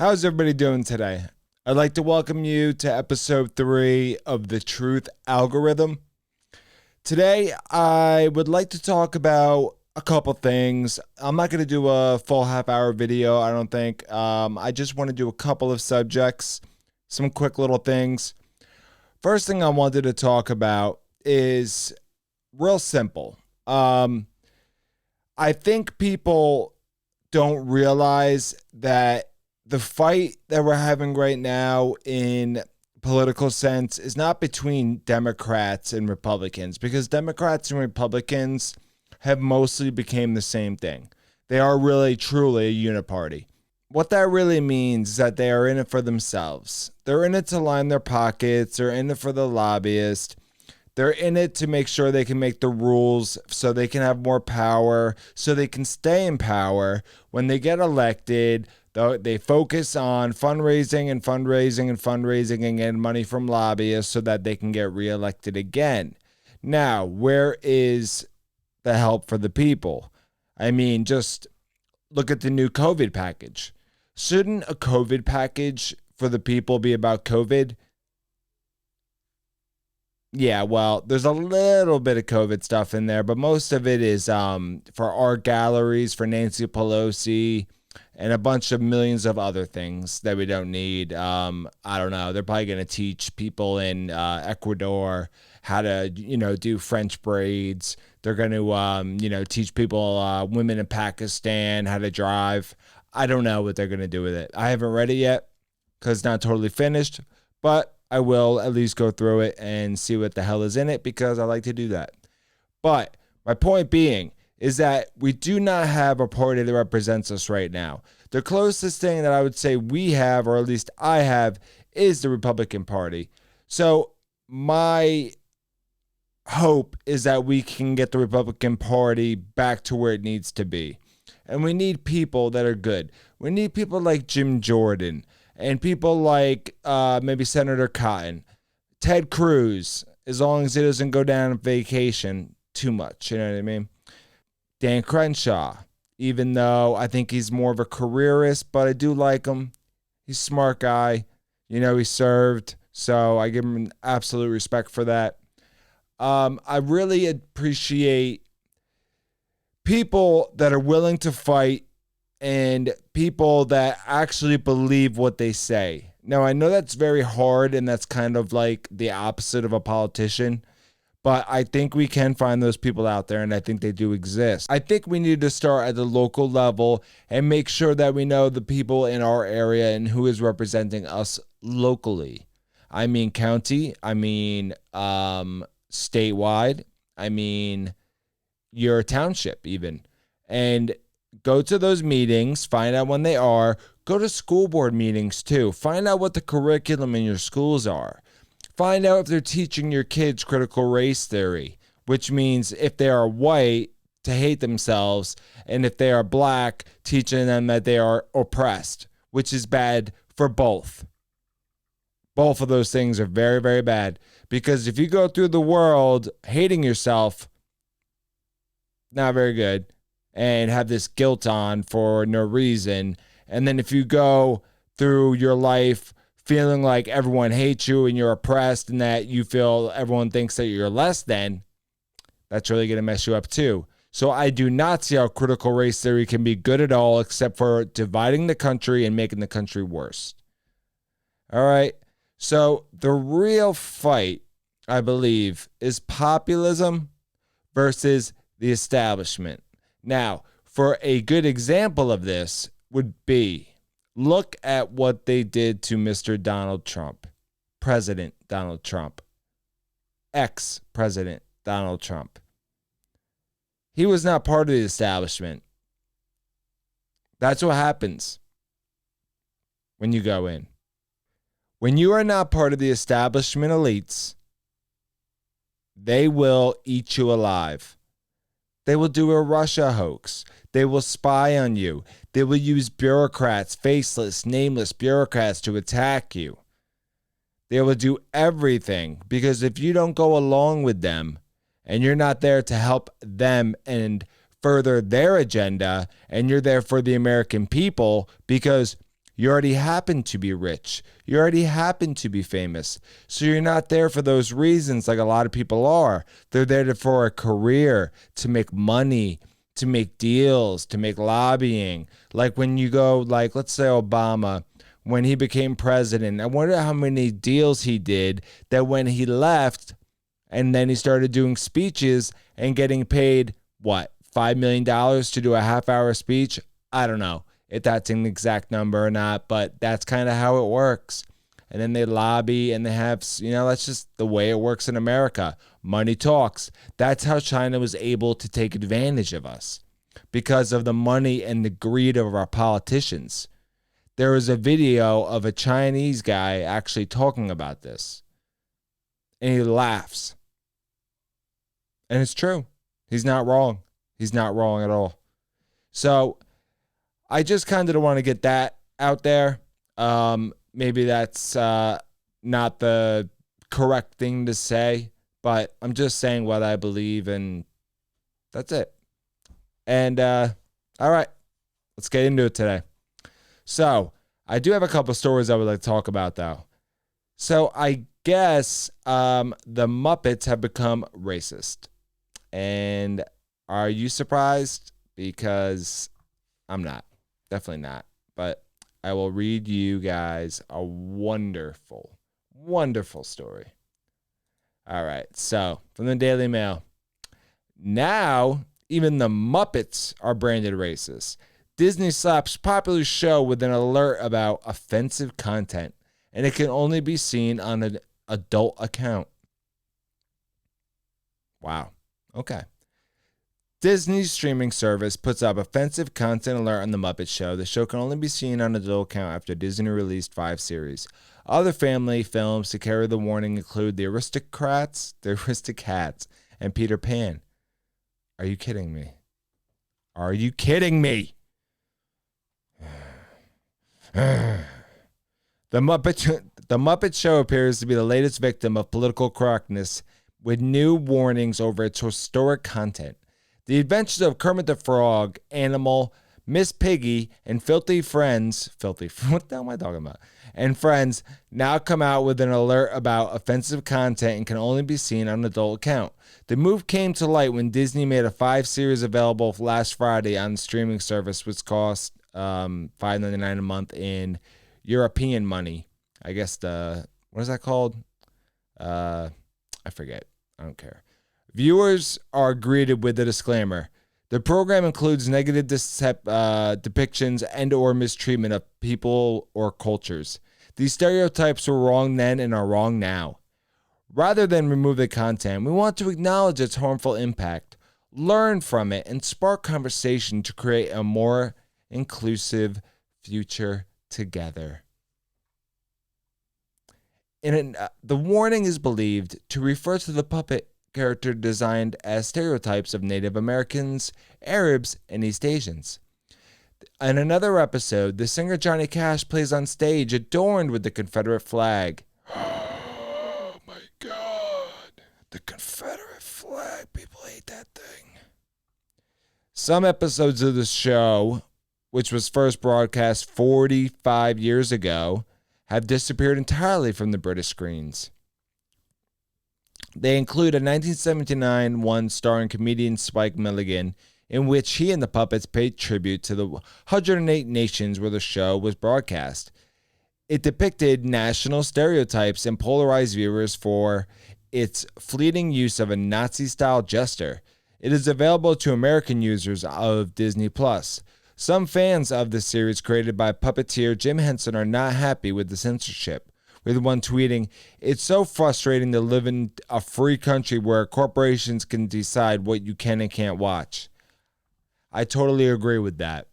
How's everybody doing today? I'd like to welcome you to episode 3 of the Truth Algorithm. Today, I would like to talk about a couple things. I'm not going to do a full half-hour video, I don't think. I just want to do a couple of subjects, some quick little things. First thing I wanted to talk about is real simple. I think people don't realize that the fight that we're having right now in political sense is not between Democrats and Republicans, because Democrats and Republicans have mostly become the same thing. They are really, truly a uniparty. What that really means is that they are in it for themselves. They're in it to line their pockets. They're in it for the lobbyists. They're in it to make sure they can make the rules so they can have more power, so they can stay in power. When they get elected, they focus on fundraising and getting money from lobbyists so that they can get reelected again. Now, where is the help for the people? I mean, just look at the new COVID package. Shouldn't a COVID package for the people be about COVID? Yeah, well, there's a little bit of COVID stuff in there, but most of it is for art galleries, for Nancy Pelosi, and a bunch of millions of other things that we don't need. I don't know. They're probably going to teach people in Ecuador how to, do French braids. They're going to, teach people, women in Pakistan, how to drive. I don't know what they're going to do with it. I haven't read it yet because it's not totally finished, but I will at least go through it and see what the hell is in it because I like to do that. But my point being is that we do not have a party that represents us right now. The closest thing that I would say we have, or at least I have, is the Republican Party. So my hope is that we can get the Republican Party back to where it needs to be. And we need people that are good. We need people like Jim Jordan and people like maybe Senator Cotton, Ted Cruz, as long as he doesn't go down on vacation too much. You know what I mean? Dan Crenshaw, even though I think he's more of a careerist, but I do like him. He's a smart guy. He served, so I give him absolute respect for that. I really appreciate people that are willing to fight and people that actually believe what they say. Now, I know that's very hard, and that's kind of like the opposite of a politician. But I think we can find those people out there, and I think they do exist. I think we need to start at the local level and make sure that we know the people in our area and who is representing us locally. I mean county, I mean statewide, I mean your township even. And go to those meetings, find out when they are. Go to school board meetings too. Find out what the curriculum in your schools are. Find out if they're teaching your kids critical race theory, which means if they are white, to hate themselves, and if they are black, teaching them that they are oppressed, which is bad for both. Both of those things are very, very bad, because if you go through the world hating yourself, not very good, and have this guilt on for no reason, and then if you go through your life feeling like everyone hates you and you're oppressed and that you feel everyone thinks that you're less than, that's really going to mess you up too. So I do not see how critical race theory can be good at all, except for dividing the country and making the country worse. All right. So the real fight, I believe, is populism versus the establishment. Now, for a good example of this would be, look at what they did to Mr. Donald Trump, President Donald Trump, ex-President Donald Trump. He was not part of the establishment. That's what happens when you go in. When you are not part of the establishment elites, they will eat you alive. They will do a Russia hoax. They will spy on you. They will use bureaucrats, faceless, nameless bureaucrats to attack you. They will do everything, because if you don't go along with them and you're not there to help them and further their agenda, and you're there for the American people, because You already happen to be rich. You already happen to be famous. So you're not there for those reasons like a lot of people are. They're there for a career, to make money, to make deals, to make lobbying. Like when you go, like, let's say Obama, when he became president, I wonder how many deals he did that when he left and then he started doing speeches and getting paid, what, $5 million to do a half-hour speech? I don't know if that's an exact number or not, but that's kind of how it works. And then they lobby and they have, that's just the way it works in America. Money talks. That's how China was able to take advantage of us, because of the money and the greed of our politicians. There was a video of a Chinese guy actually talking about this, and he laughs. And it's true. He's not wrong. He's not wrong at all. So I just kind of want to get that out there. Maybe that's not the correct thing to say, but I'm just saying what I believe, and that's it. And all right, let's get into it today. So I do have a couple stories I would like to talk about, though. So I guess the Muppets have become racist. And are you surprised? Because I'm not. Definitely not. But I will read you guys a wonderful, wonderful story. All right. So from the Daily Mail. Now, even the Muppets are branded racist. Disney slaps popular show with an alert about offensive content, and it can only be seen on an adult account. Wow. Okay. Disney's streaming service puts up offensive content alert on The Muppet Show. The show can only be seen on an adult account after Disney released 5 series. Other family films to carry the warning include The Aristocrats, and Peter Pan. Are you kidding me? Are you kidding me? The Muppet Show appears to be the latest victim of political correctness, with new warnings over its historic content. The Adventures of Kermit the Frog, Animal, Miss Piggy, and what the hell am I talking about? And Friends now come out with an alert about offensive content and can only be seen on an adult account. The move came to light when Disney made a 5 series available last Friday on the streaming service, which cost $5.99 a month in European money. I guess what is that called? I forget. I don't care. Viewers are greeted with a disclaimer. The program includes negative depictions and or mistreatment of people or cultures. These stereotypes were wrong then and are wrong now. Rather than remove the content, we want to acknowledge its harmful impact, learn from it, and spark conversation to create a more inclusive future together. The warning is believed to refer to the puppet character designed as stereotypes of Native Americans, Arabs, and East Asians. In another episode, the singer Johnny Cash plays on stage adorned with the Confederate flag. Oh my God. The Confederate flag. People hate that thing. Some episodes of the show, which was first broadcast 45 years ago, have disappeared entirely from the British screens. They include a 1979 one starring comedian Spike Milligan, in which he and the puppets paid tribute to the 108 nations where the show was broadcast. It depicted national stereotypes and polarized viewers for its fleeting use of a Nazi-style jester. It is available to American users of Disney+. Some fans of the series created by puppeteer Jim Henson are not happy with the censorship, with one tweeting, "It's so frustrating to live in a free country where corporations can decide what you can and can't watch." I totally agree with that.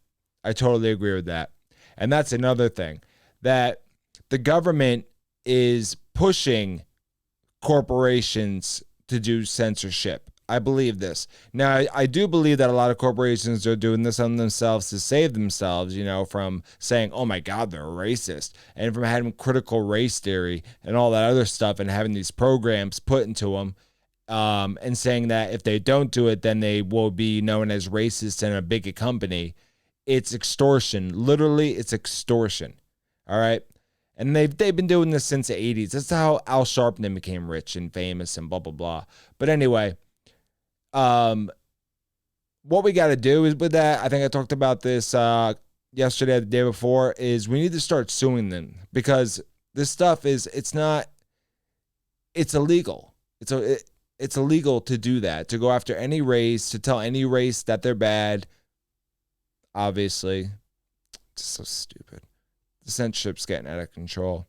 And that's another thing, that the government is pushing corporations to do censorship. I believe this. Now, I do believe that a lot of corporations are doing this on themselves to save themselves, from saying, oh my God, they're racist, and from having critical race theory and all that other stuff and having these programs put into them, and saying that if they don't do it, then they will be known as racist and a bigot company. It's extortion. Literally, it's extortion. All right. And they've been doing this since the 80s. That's how Al Sharpton became rich and famous and blah, blah, blah. But anyway, what we got to do is with that, I think I talked about this yesterday or the day before, is we need to start suing them because this stuff it's illegal. It's illegal to do that, to go after any race, to tell any race that they're bad. Obviously, it's so stupid. The censorship's getting out of control.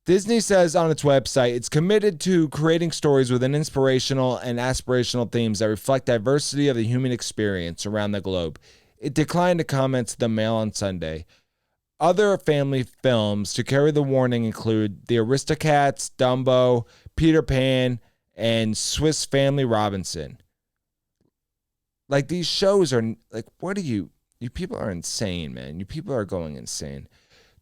Disney says on its website it's committed to creating stories with an inspirational and aspirational themes that reflect diversity of the human experience around the globe. It declined to comment to the Mail on Sunday. Other family films to carry the warning include The Aristocats, Dumbo, Peter Pan, and Swiss Family Robinson. Like, these shows are, like, what are you people are insane, man. You people are going insane.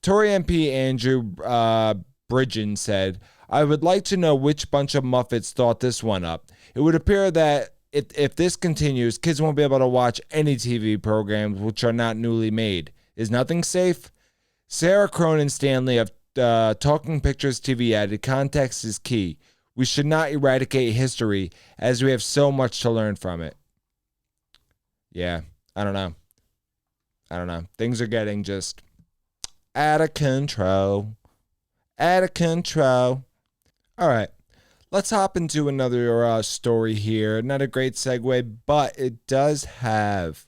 Tory MP Andrew Bridgen said, I would like to know which bunch of Muppets thought this one up. It would appear that if this continues, kids won't be able to watch any TV programs which are not newly made. Is nothing safe? Sarah Cronin Stanley of Talking Pictures TV added, context is key. We should not eradicate history as we have so much to learn from it. Yeah, I don't know. Things are getting just out of control. Out of control. All right. Let's hop into another story here. Not a great segue, but it does have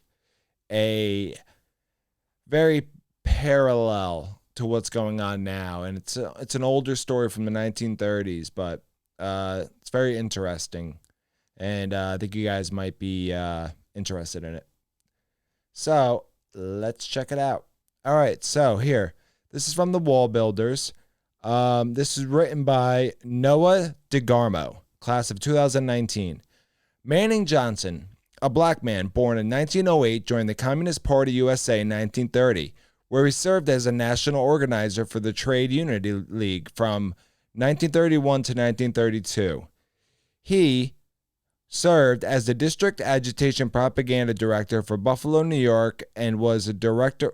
a very parallel to what's going on now. And it's an older story from the 1930s, but it's very interesting. And I think you guys might be interested in it. So let's check it out. All right, so here. This is from the Wall Builders. This is written by Noah DeGarmo, class of 2019. Manning Johnson, a black man born in 1908, joined the Communist Party USA in 1930, where he served as a national organizer for the Trade Unity League from 1931 to 1932. He served as the district agitation propaganda director for Buffalo, New York, and was a direct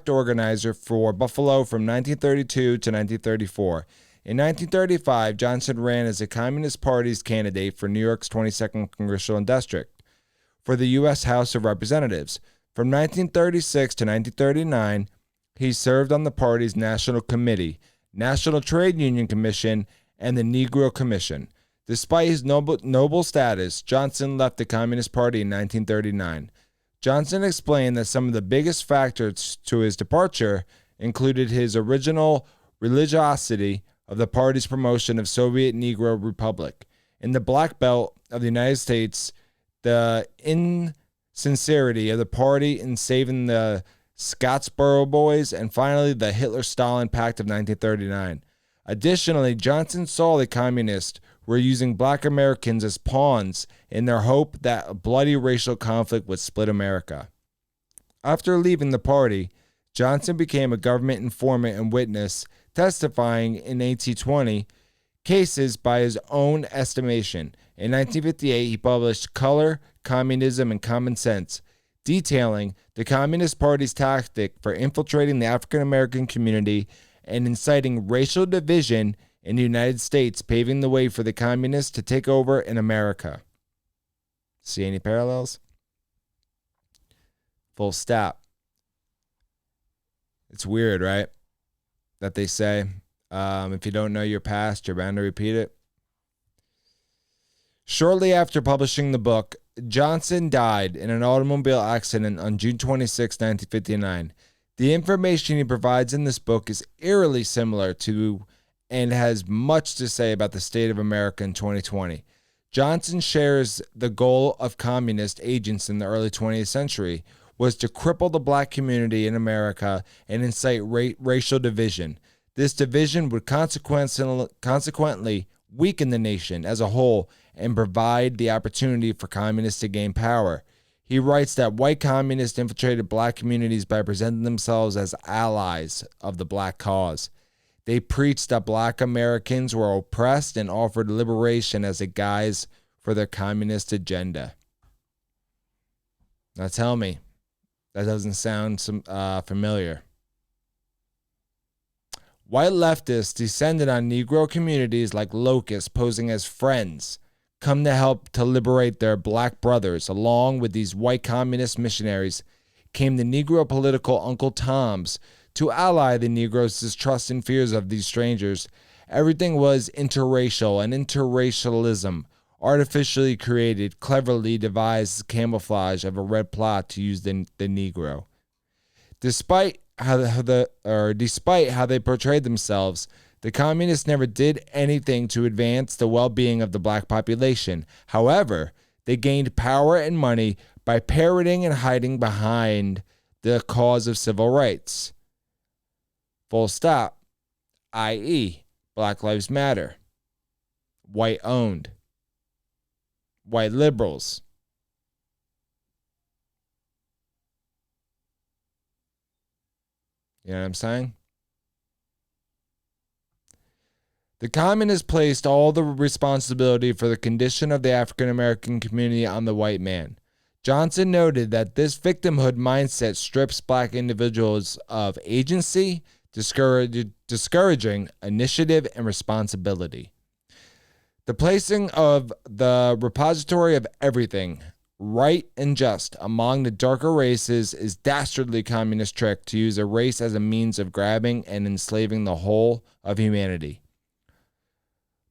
organizer for Buffalo from 1932 to 1934. In 1935, Johnson ran as the Communist Party's candidate for New York's 22nd Congressional District for the U.S. House of Representatives. From 1936 to 1939, he served on the party's National Committee, National Trade Union Commission, and the Negro Commission. Despite his noble status, Johnson left the Communist Party in 1939. Johnson explained that some of the biggest factors to his departure included his original religiosity of the party's promotion of Soviet Negro Republic. In the Black Belt of the United States, the insincerity of the party in saving the Scottsboro Boys, and finally the Hitler-Stalin Pact of 1939. Additionally, Johnson saw the communists were using black Americans as pawns in their hope that a bloody racial conflict would split America. After leaving the party, Johnson became a government informant and witness, testifying in 1820 cases by his own estimation. In 1958, he published Color, Communism, and Common Sense, detailing the Communist Party's tactic for infiltrating the African American community and inciting racial division in the United States, paving the way for the communists to take over in America. See any parallels? Full stop. It's weird, right? That they say, if you don't know your past, you're bound to repeat it. Shortly after publishing the book, Johnson died in an automobile accident on June 26, 1959. The information he provides in this book is eerily similar to and has much to say about the state of America in 2020. Johnson shares the goal of communist agents in the early 20th century was to cripple the black community in America and incite racial division. This division would consequently weaken the nation as a whole and provide the opportunity for communists to gain power. He writes that white communists infiltrated black communities by presenting themselves as allies of the black cause. They preached that black Americans were oppressed and offered liberation as a guise for their communist agenda. Now tell me, that doesn't sound familiar. White leftists descended on Negro communities like locusts, posing as friends, come to help to liberate their black brothers. Along with these white communist missionaries came the Negro political Uncle Toms to ally the Negroes' distrust and fears of these strangers. Everything was interracial, and interracialism, artificially created, cleverly devised camouflage of a red plot to use the Negro. Despite how they portrayed themselves, the communists never did anything to advance the well-being of the black population. However, they gained power and money by parroting and hiding behind the cause of civil rights. Full stop. I.e., Black Lives Matter. White-owned. White liberals. You know what I'm saying? The communists placed all the responsibility for the condition of the African American community on the white man. Johnson noted that this victimhood mindset strips black individuals of agency, discouraging initiative and responsibility. The placing of the repository of everything, right and just, among the darker races is dastardly communist trick to use a race as a means of grabbing and enslaving the whole of humanity.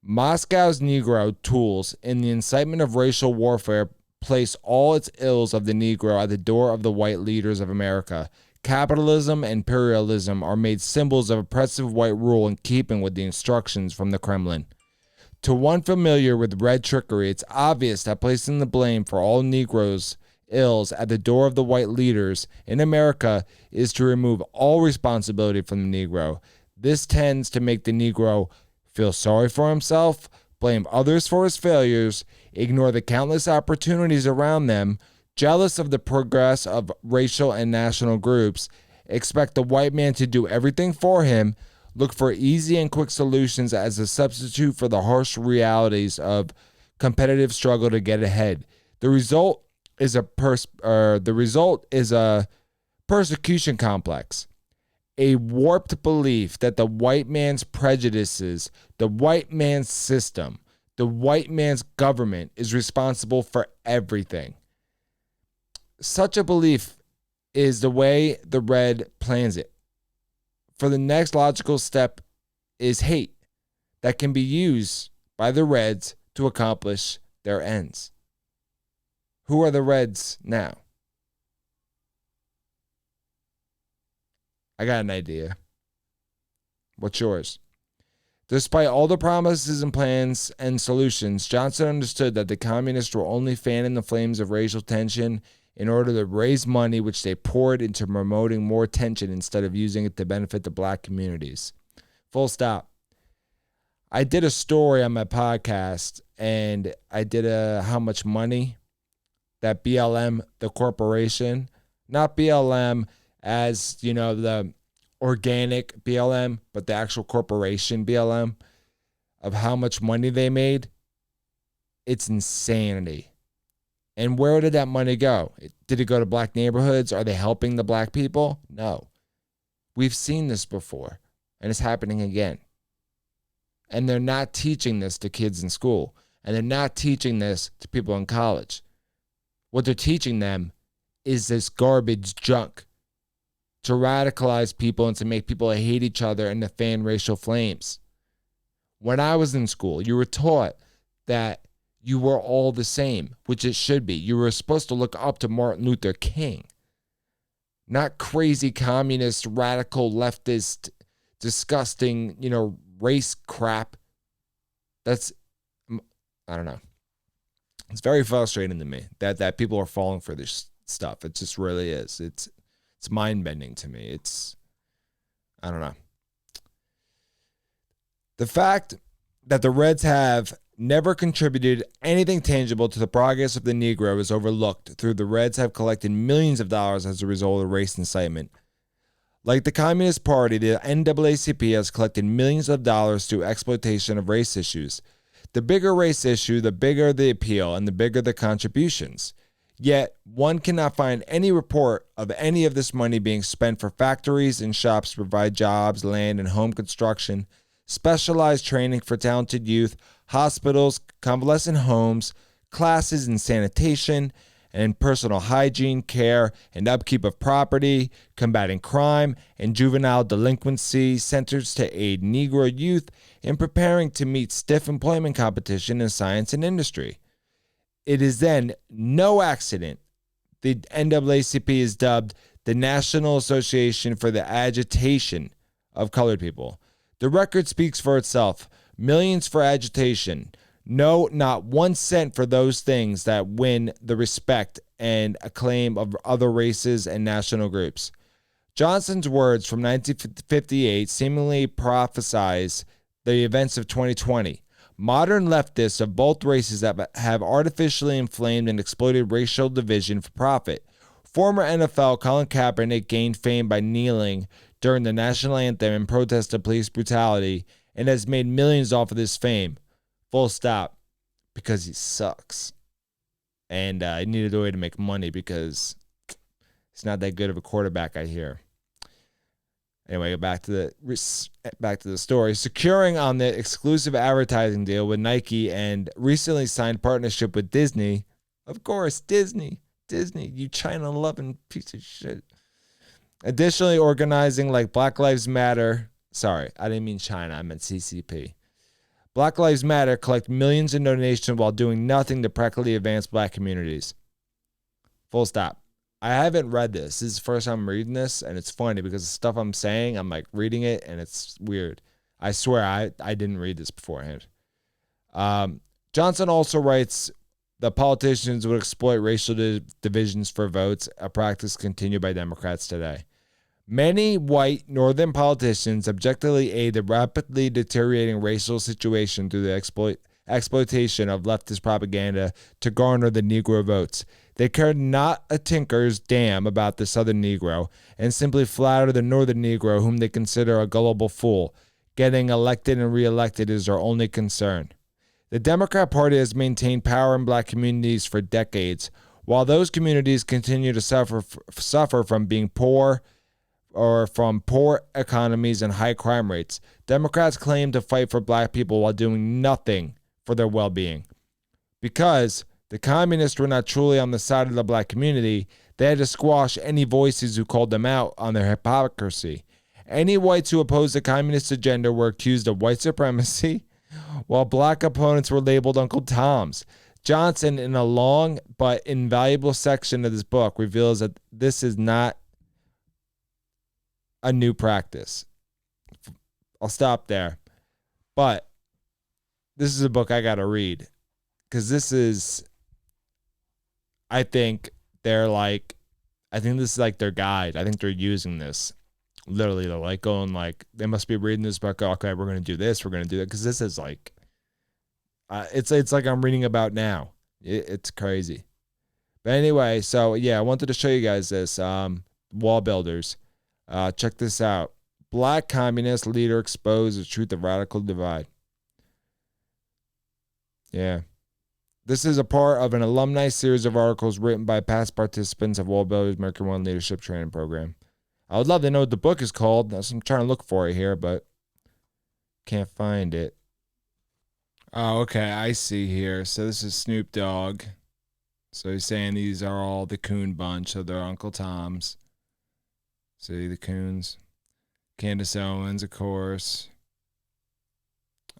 Moscow's Negro tools in the incitement of racial warfare place all its ills of the Negro at the door of the white leaders of America. Capitalism and imperialism are made symbols of oppressive white rule in keeping with the instructions from the Kremlin. To one familiar with red trickery, it's obvious that placing the blame for all Negroes' ills at the door of the white leaders in America is to remove all responsibility from the Negro. This tends to make the Negro feel sorry for himself, blame others for his failures, ignore the countless opportunities around them, jealous of the progress of racial and national groups, expect the white man to do everything for him, look for easy and quick solutions as a substitute for the harsh realities of competitive struggle to get ahead. The result is a persecution complex, a warped belief that the white man's prejudices, the white man's system, the white man's government is responsible for everything. Such a belief is the way the red plans it. For the next logical step is hate that can be used by the Reds to accomplish their ends. Who are the Reds now? I got an idea. What's yours? Despite all the promises and plans and solutions, Johnson understood that the communists were only fanning the flames of racial tension in order to raise money, which they poured into promoting more tension instead of using it to benefit the black communities. Full stop. I did a story on my podcast, and I did a how much money that BLM, the corporation, not BLM as, you know, the organic BLM, but the actual corporation BLM, of how much money they made. It's insanity. And where did that money go? Did it go to black neighborhoods? Are they helping the black people? No. We've seen this before, and it's happening again. And they're not teaching this to kids in school, and they're not teaching this to people in college. What they're teaching them is this garbage junk to radicalize people and to make people hate each other and to fan racial flames. When I was in school, you were taught that you were all the same, which it should be. You were supposed to look up to Martin Luther King, not crazy communist, radical, leftist, disgusting, race crap. That's, I don't know. It's very frustrating to me that people are falling for this stuff. It just really is. It's mind-bending to me. I don't know. The fact that the Reds have never contributed anything tangible to the progress of the Negro is overlooked through the Reds have collected millions of dollars as a result of race incitement. Like the Communist Party, the NAACP has collected millions of dollars through exploitation of race issues. The bigger race issue, the bigger the appeal, and the bigger the contributions. Yet, one cannot find any report of any of this money being spent for factories and shops to provide jobs, land, and home construction, specialized training for talented youth, hospitals, convalescent homes, classes in sanitation and personal hygiene, care, and upkeep of property, combating crime and juvenile delinquency, centers to aid Negro youth in preparing to meet stiff employment competition in science and industry. It is then no accident the NAACP is dubbed the National Association for the Agitation of Colored People. The record speaks for itself. Millions for agitation. No, not 1 cent for those things that win the respect and acclaim of other races and national groups. Johnson's words from 1958 seemingly prophesize the events of 2020. Modern leftists of both races have artificially inflamed and exploited racial division for profit. Former NFL Colin Kaepernick gained fame by kneeling during the national anthem in protest of police brutality and has made millions off of this fame. Full stop. Because he sucks. And he needed a way to make money because he's not that good of a quarterback, I hear. Anyway, back to the story. Securing on the exclusive advertising deal with Nike and recently signed partnership with Disney. Of course, Disney, you China-loving piece of shit. Additionally, organizing like Black Lives Matter. Sorry, I didn't mean China. I meant CCP. Black Lives Matter collect millions in donations while doing nothing to practically advance black communities. Full stop. I haven't read this. This is the first time I'm reading this, and it's funny because the stuff I'm saying, I'm like reading it, and it's weird. I swear I didn't read this beforehand. Johnson also writes that politicians would exploit racial divisions for votes, a practice continued by Democrats today. Many white northern politicians objectively aid the rapidly deteriorating racial situation through the exploitation of leftist propaganda to garner the Negro votes. They care not a tinker's damn about the Southern Negro and simply flatter the Northern Negro, whom they consider a gullible fool. Getting elected and reelected is their only concern. The Democrat Party has maintained power in black communities for decades, while those communities continue to suffer from being poor or from poor economies and high crime rates. Democrats claim to fight for black people while doing nothing for their well-being. Because the communists were not truly on the side of the black community, they had to squash any voices who called them out on their hypocrisy. Any whites who opposed the communist agenda were accused of white supremacy, while black opponents were labeled Uncle Toms. Johnson, in a long but invaluable section of this book, reveals that this is not a new practice. I'll stop there. But this is a book I got to read because this is, I think this is like their guide. I think they're using this. Literally, they're like going like, they must be reading this book. Okay, we're going to do this. We're going to do that. Because this is like, it's like I'm reading about now. It's crazy. But anyway, so yeah, I wanted to show you guys this. Wall builders. Check this out. Black communist leader exposed the truth of radical divide. Yeah. This is a part of an alumni series of articles written by past participants of Wall Builders Mercury One Leadership Training Program. I would love to know what the book is called. I'm trying to look for it here, but can't find it. Oh, okay. I see here. So this is Snoop Dogg. So he's saying these are all the Coon bunch. So they're Uncle Toms. See the Coons. Candace Owens, of course.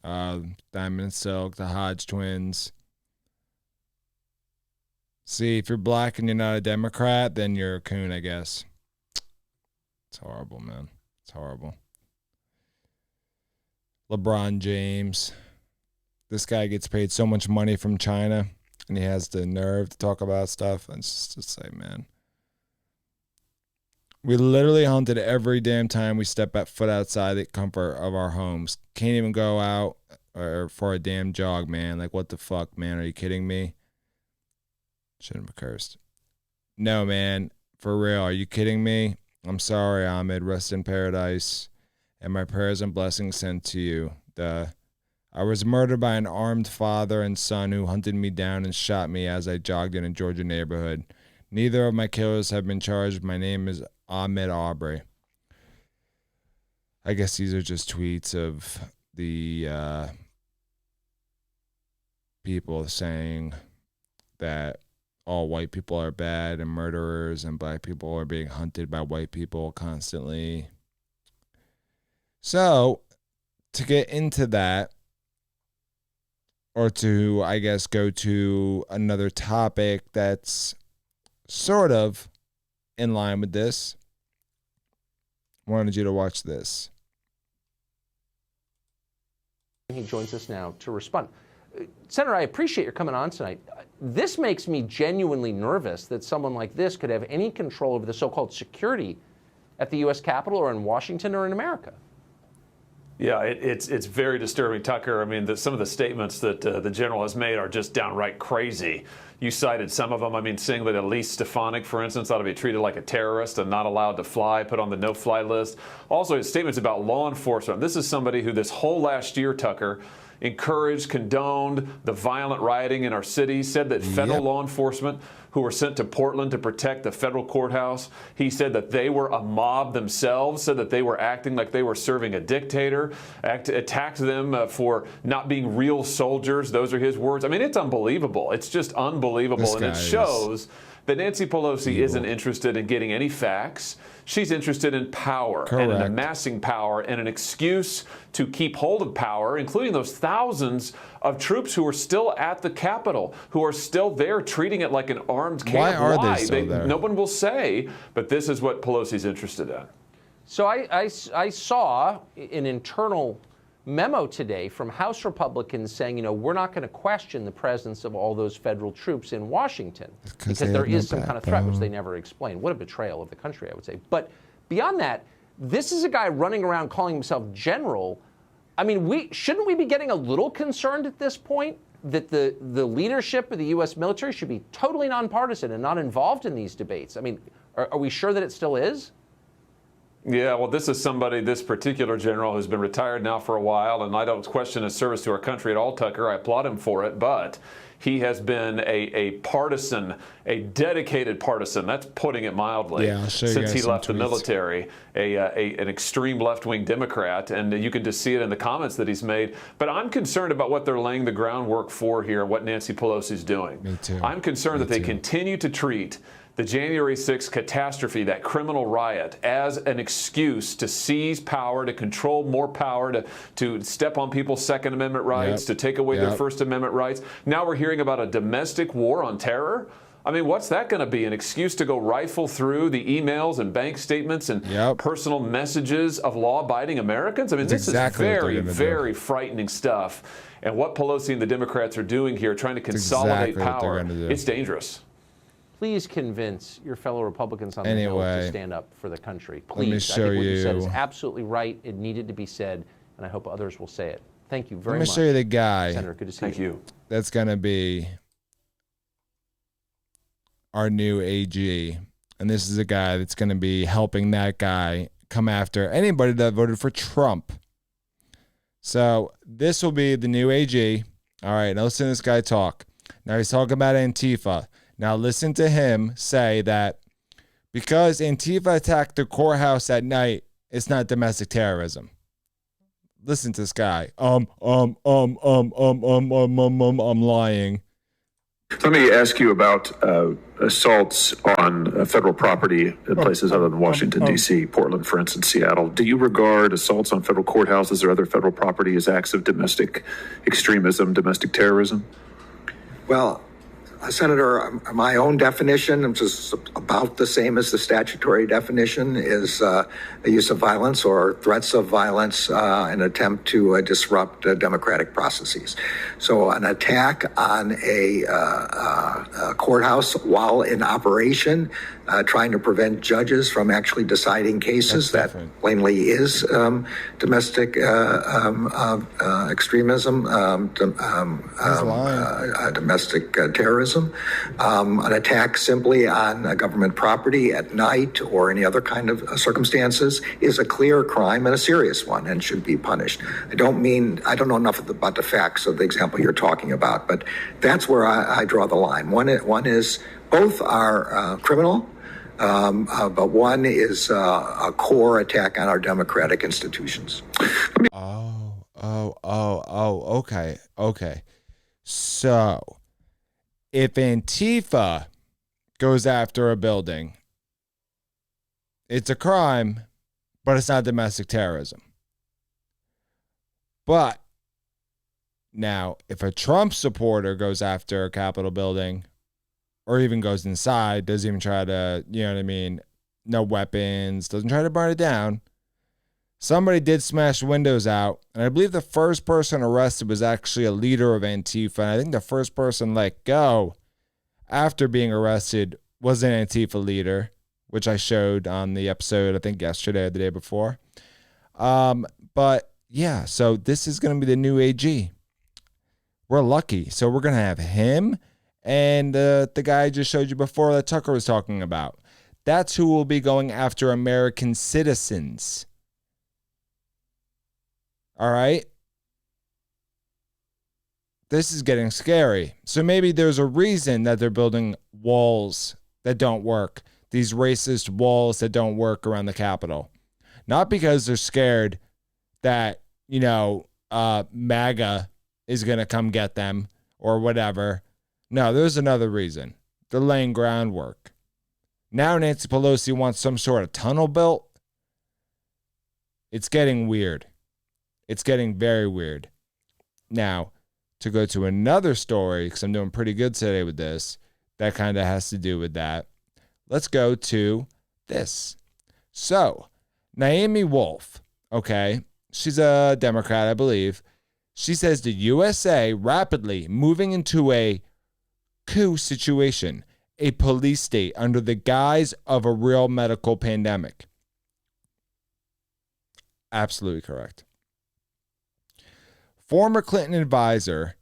Diamond and Silk, the Hodge twins. See, if you're black and you're not a Democrat, then you're a coon, I guess. It's horrible, man. It's horrible. LeBron James. This guy gets paid so much money from China, and he has the nerve to talk about stuff. And it's just like, man. We literally hunted every damn time we step foot outside the comfort of our homes. Can't even go out or for a damn jog, man. Like, what the fuck, man? Are you kidding me? Shouldn't have cursed. No, man. For real. Are you kidding me? I'm sorry, Ahmed. Rest in paradise. And my prayers and blessings sent to you. I was murdered by an armed father and son who hunted me down and shot me as I jogged in a Georgia neighborhood. Neither of my killers have been charged. My name is Ahmed Aubrey. I guess these are just tweets of the people saying that all white people are bad and murderers and black people are being hunted by white people constantly. So, to get into that, or to, I guess, go to another topic that's sort of in line with this, I wanted you to watch this. He joins us now to respond. Senator, I appreciate your coming on tonight. This makes me genuinely nervous that someone like this could have any control over the so-called security at the U.S. Capitol or in Washington or in America. Yeah, it's very disturbing, Tucker. I mean, some of the statements that the general has made are just downright crazy. You cited some of them. I mean, saying that Elise Stefanik, for instance, ought to be treated like a terrorist and not allowed to fly, put on the no-fly list. Also, his statements about law enforcement. This is somebody who this whole last year, Tucker, encouraged, condoned the violent rioting in our city, said that federal law enforcement who were sent to Portland to protect the federal courthouse, he said that they were a mob themselves, said that they were acting like they were serving a dictator, attacked them for not being real soldiers. Those are his words. I mean, it's unbelievable. It's just unbelievable. And it shows that Nancy Pelosi isn't interested in getting any facts. She's interested in power and in amassing power and an excuse to keep hold of power, including those thousands of troops who are still at the Capitol, who are still there treating it like an armed camp. Why are they still there? No one will say, but this is what Pelosi's interested in. So I saw an internal memo today from House Republicans saying, you know, we're not going to question the presence of all those federal troops in Washington because there is some kind of threat, which they never explained. What a betrayal of the country, I would say. But beyond that, this is a guy running around calling himself general. I mean, shouldn't we be getting a little concerned at this point that the leadership of the U.S. military should be totally nonpartisan and not involved in these debates? I mean, are we sure that it still is? Yeah, well, this is somebody, this particular general, who's been retired now for a while, and I don't question his service to our country at all, Tucker. I applaud him for it, but he has been a partisan, a dedicated partisan, that's putting it mildly, since he left the military, an extreme left-wing Democrat, and you can just see it in the comments that he's made. But I'm concerned about what they're laying the groundwork for here, what Nancy Pelosi's doing. Me too. I'm concerned that they continue to treat the January 6th catastrophe, that criminal riot, as an excuse to seize power, to control more power, to step on people's Second Amendment rights, to take away their First Amendment rights. Now we're hearing about a domestic war on terror. I mean, what's that going to be? An excuse to go rifle through the emails and bank statements and personal messages of law-abiding Americans? I mean, this is very, very frightening stuff. And what Pelosi and the Democrats are doing here, trying to consolidate power, it's dangerous. Please convince your fellow Republicans on the Hill to stand up for the country. Please. I think what you said is absolutely right. It needed to be said, and I hope others will say it. Thank you very much. Let me show you the guy. Senator, good to see you. Thank you. That's going to be our new AG. And this is a guy that's going to be helping that guy come after anybody that voted for Trump. So this will be the new AG. All right, now listen to this guy talk. Now he's talking about Antifa. Now listen to him say that because Antifa attacked the courthouse at night, it's not domestic terrorism. Listen to this guy. I'm lying. Let me ask you about assaults on federal property in places other than Washington, D.C., Portland, for instance, Seattle. Do you regard assaults on federal courthouses or other federal property as acts of domestic extremism, domestic terrorism? Well, Senator, my own definition, which is about the same as the statutory definition, is the use of violence or threats of violence in an attempt to disrupt democratic processes. So an attack on a courthouse while in operation, trying to prevent judges from actually deciding cases, that plainly is domestic extremism, domestic terrorism. vandalism. An attack simply on government property at night or any other kind of circumstances is a clear crime and a serious one and should be punished. I don't know enough about the facts of the example you're talking about, but that's where I draw the line. One is both are criminal, but one is a core attack on our democratic institutions. Okay. So, if Antifa goes after a building, it's a crime, but it's not domestic terrorism. But now, if a Trump supporter goes after a Capitol building, or even goes inside, doesn't even try to, you know what I mean, no weapons, doesn't try to burn it down, somebody did smash windows out, and I believe the first person arrested was actually a leader of Antifa, and I think the first person let go after being arrested was an Antifa leader, which I showed on the episode, I think yesterday or the day before. But yeah, so this is going to be the new AG. We're lucky. So we're going to have him and the guy I just showed you before that Tucker was talking about. That's who will be going after American citizens. All right. This is getting scary. So maybe there's a reason that they're building walls that don't work. These racist walls that don't work around the Capitol. Not because they're scared that, MAGA is going to come get them or whatever. No, there's another reason. They're laying groundwork. Now Nancy Pelosi wants some sort of tunnel built. It's getting weird. It's getting very weird. Now, to go to another story, because I'm doing pretty good today with this, that kind of has to do with that. Let's go to this. So, Naomi Wolf, okay, she's a Democrat, I believe. She says the USA rapidly moving into a coup situation, a police state under the guise of a real medical pandemic. Absolutely correct. Former Clinton advisor,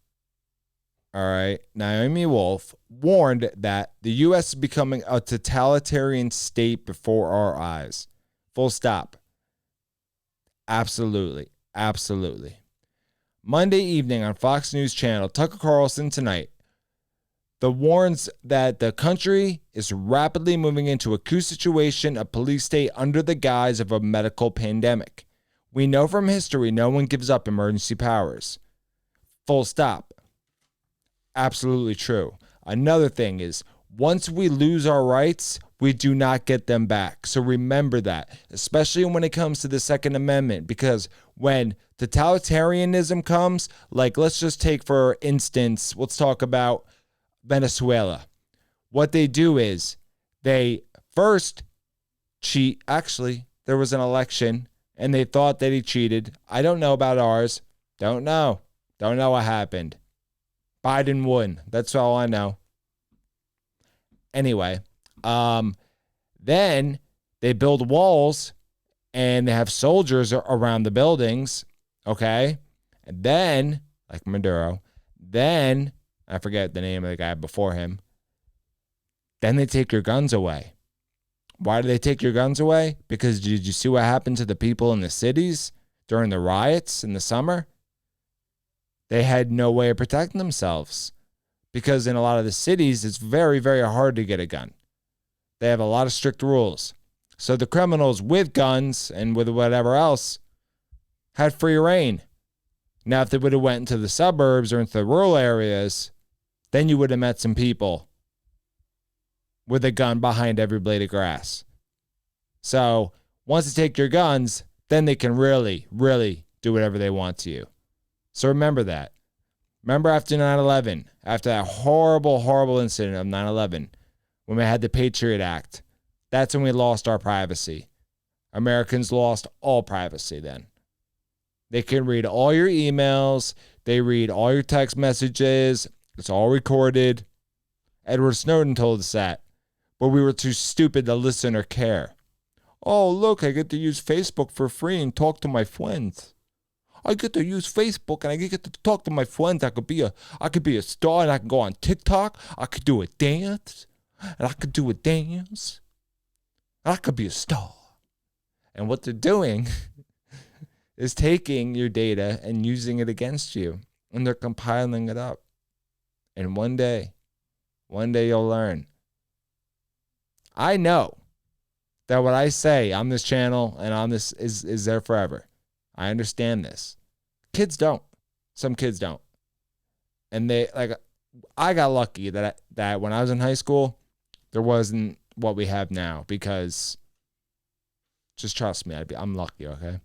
all right, Naomi Wolf, warned that the U.S. is becoming a totalitarian state before our eyes. Full stop. Absolutely. Monday evening on Fox News Channel, Tucker Carlson Tonight, warns that the country is rapidly moving into a coup situation, a police state under the guise of a medical pandemic. We know from history no one gives up emergency powers. Full stop. Absolutely true. Another thing is, once we lose our rights, we do not get them back. So remember that, especially when it comes to the Second Amendment, because when totalitarianism comes, like let's just take for instance, let's talk about Venezuela. What they do is they first cheat. Actually, there was an election and they thought that he cheated. I don't know about ours. Don't know what happened. Biden won. That's all I know. Anyway, then they build walls and they have soldiers around the buildings, okay? And then, like Maduro, then, I forget the name of the guy before him, then they take your guns away. Why do they take your guns away? Because did you see what happened to the people in the cities during the riots in the summer? They had no way of protecting themselves because in a lot of the cities, it's very, very hard to get a gun. They have a lot of strict rules. So the criminals with guns and with whatever else had free reign. Now, if they would have went into the suburbs or into the rural areas, then you would have met some people with a gun behind every blade of grass. So once they take your guns, then they can really, really do whatever they want to you. So remember that. Remember after 9/11, after that horrible, horrible incident of 9/11, when we had the Patriot Act, that's when we lost our privacy. Americans lost all privacy then. They can read all your emails. They read all your text messages. It's all recorded. Edward Snowden told us that. But we were too stupid to listen or care. Oh, look, I get to use Facebook for free and talk to my friends. I get to use Facebook and I get to talk to my friends. I could be a star and I can go on TikTok. I could do a dance and I could do a dance. And I could be a star. And what they're doing is taking your data and using it against you. And they're compiling it up. And one day you'll learn. I know that what I say on this channel and on this is there forever. I understand this. Kids don't. Some kids don't. And I got lucky that when I was in high school, there wasn't what we have now, because just trust me, I'm lucky, okay?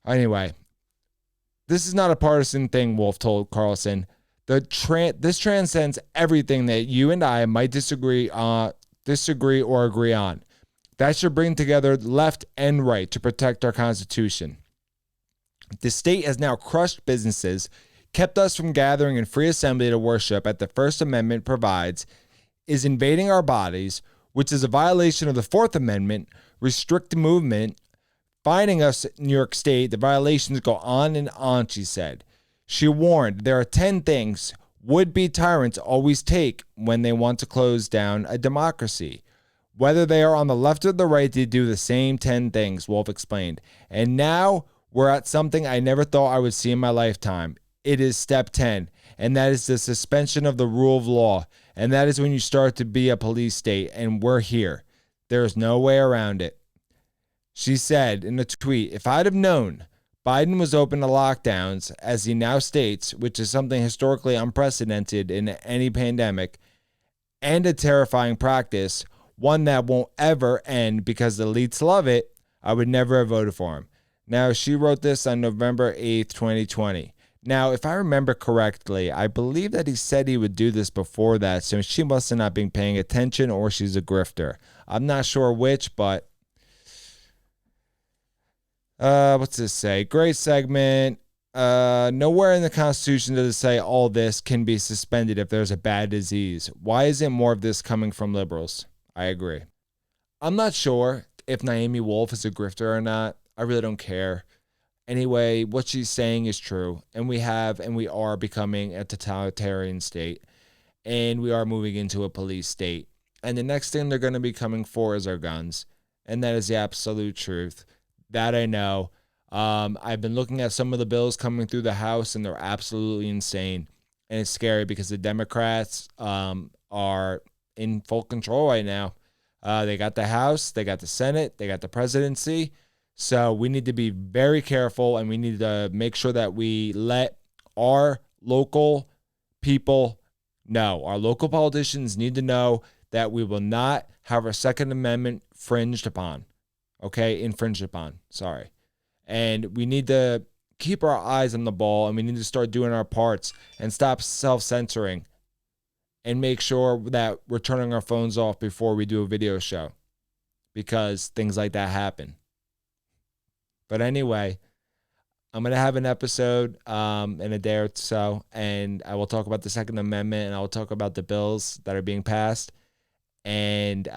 Anyway, this is not a partisan thing, Wolf told Carlson. This transcends everything that you and I might disagree or agree on. That should bring together left and right to protect our Constitution. The state has now crushed businesses, kept us from gathering in free assembly to worship at the First Amendment provides, is invading our bodies, which is a violation of the Fourth Amendment, restrict movement, finding us in New York State. The violations go on and on, she said. She warned there are 10 things would-be tyrants always take when they want to close down a democracy. Whether they are on the left or the right, they do the same 10 things, Wolf explained. And now we're at something I never thought I would see in my lifetime. It is step 10, and that is the suspension of the rule of law. And that is when you start to be a police state, and we're here. There's no way around it. She said in a tweet, if I'd have known Biden was open to lockdowns, as he now states, which is something historically unprecedented in any pandemic, and a terrifying practice, one that won't ever end because the elites love it, I would never have voted for him. Now, she wrote this on November 8th, 2020. Now, if I remember correctly, I believe that he said he would do this before that, so she must have not been paying attention, or she's a grifter. I'm not sure which, but what's this say? Great segment. Nowhere in the Constitution does it say all this can be suspended if there's a bad disease. Why isn't more of this coming from liberals? I agree. I'm not sure if Naomi Wolf is a grifter or not. I really don't care. Anyway, what she's saying is true, and we are becoming a totalitarian state, and we are moving into a police state. And the next thing they're going to be coming for is our guns, and that is the absolute truth. That I know. I've been looking at some of the bills coming through the House, and they're absolutely insane, and it's scary because the Democrats are in full control right now. They got the House, they got the Senate, they got the presidency. So we need to be very careful, and we need to make sure that we let our local people know. Our local politicians need to know that we will not have our Second Amendment infringed upon. Sorry. And we need to keep our eyes on the ball, and we need to start doing our parts and stop self-censoring and make sure that we're turning our phones off before we do a video show, because things like that happen. But anyway, I'm going to have an episode in a day or so, and I will talk about the Second Amendment, and I will talk about the bills that are being passed. And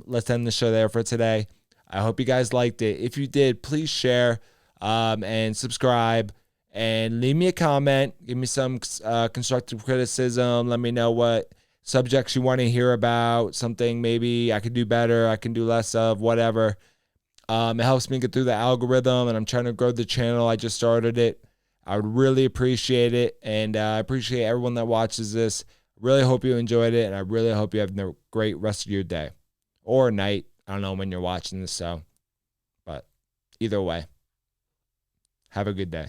let's end the show there for today. I hope you guys liked it. If you did, please share and subscribe, and leave me a comment. Give me some constructive criticism. Let me know what subjects you want to hear about, something maybe I could do better, I can do less of, whatever. It helps me get through the algorithm, and I'm trying to grow the channel. I just started it. I would really appreciate it, and I appreciate everyone that watches this. Really hope you enjoyed it, and I really hope you have a great rest of your day or night. I don't know when you're watching this, but either way, have a good day.